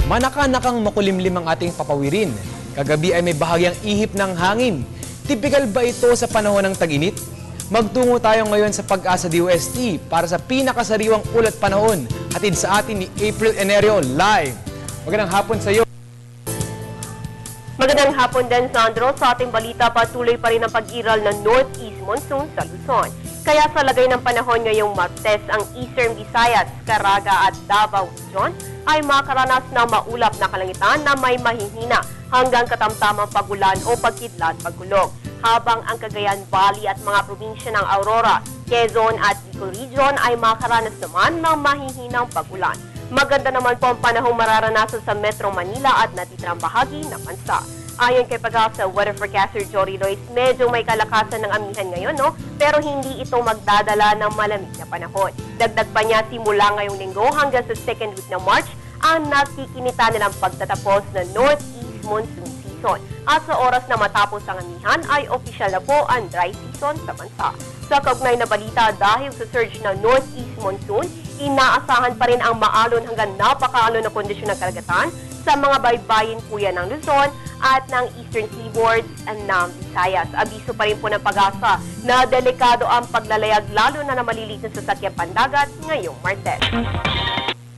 Manaka-nakang makulimlim ang ating papawirin. Kagabi ay may bahagyang ihip ng hangin. Tipikal ba ito sa panahon ng tag-init? Magtungo tayo ngayon sa Pag-asa DOST para sa pinakasariwang ulat panahon. Hatid sa atin ni April Enerio live. Magandang hapon sa iyo. Magandang hapon din, Sandro. Sa ating balita, patuloy pa rin ang pag-iral ng Northeast Monsoon sa Luzon. Kaya sa lagay ng panahon ngayong Martes, ang Eastern Visayas, Caraga at Davao Region ay makaranas ng maulap na kalangitan na may mahihina hanggang katamtamang pagulan o pagkidlat pagkulog. Habang ang Cagayan Valley at mga probinsya ng Aurora, Quezon at Bicol Region ay makaranas naman ng mahihinang pagulan. Maganda naman po ang panahong mararanasan sa Metro Manila at natitirang bahagi ng bansa. Ayon kay Pag-asa weather forecaster Jory Lois, medyo may kalakasan ng amihan ngayon, pero hindi ito magdadala ng malamig na panahon. Dagdag pa niya, simula ngayong linggo hanggang sa second week ng March, ang nakikinita nilang pagtatapos ng Northeast Monsoon season. At sa oras na matapos ang amihan, ay opisyal na po ang dry season sa bansa. Sa kaugnay na balita, dahil sa surge ng Northeast Monsoon, inaasahan pa rin ang maalon hanggang napakaalon na kondisyon ng karagatan sa mga baybayin po yan ng Luzon at ng Eastern Seaboard ng Visayas. Abiso pa rin po ng Pag-asa na delikado ang paglalayag lalo na maliliit na sasakyang pandagat ngayong Martes.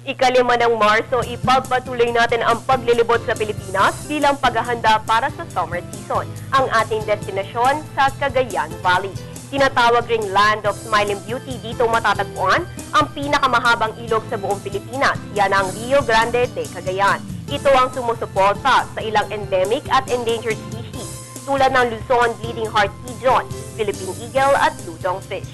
Ika-5 ng Marso, ipagpatuloy natin ang paglilibot sa Pilipinas bilang paghahanda para sa summer season. Ang ating destinasyon sa Cagayan Valley. Tinatawag ring Land of Smiling Beauty, dito matatagpuan ang pinakamahabang ilog sa buong Pilipinas. Yan ang Rio Grande de Cagayan. Ito ang sumusuporta sa ilang endemic at endangered species tulad ng Luzon Bleeding Heart Pigeon, Philippine Eagle at Lutong Fish.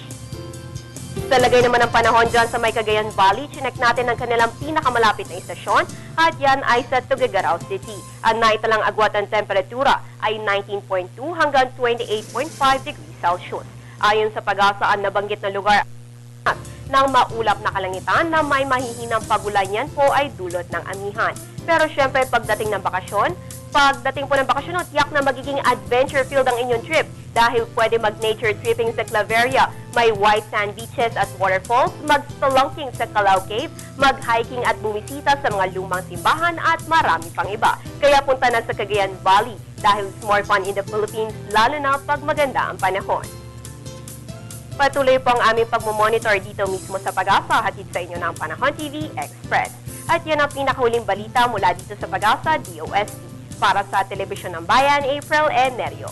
Sa lagay naman ng panahon dyan sa may Cagayan Valley, chinek natin ang kanilang pinakamalapit na istasyon at yan ay sa Tuguegarao City. Ang naitalang agwat ng temperatura ay 19.2 hanggang 28.5 degrees Celsius. Ayon sa Pag-asa, ang nabanggit na lugar ng maulap na kalangitan na may mahihinang pagulan, yan po ay dulot ng amihan. Pero syempre pagdating po ng bakasyon, tiyak na magiging adventure filled ang inyong trip dahil pwede mag-nature tripping sa Claveria, may white sand beaches at waterfalls, mag-spelunking sa Calao Cave, mag-hiking at bumisita sa mga lumang simbahan at marami pang iba. Kaya punta na sa Cagayan Valley dahil it's more fun in the Philippines lalo na pag maganda ang panahon. Patuloy po ang aming pagmumonitor dito mismo sa Pag-asa, hatid sa inyo ng Panahon TV Express. At yan ang pinakahuling balita mula dito sa Pag-asa DOST. Para sa Telebisyon ng Bayan, April Enerio.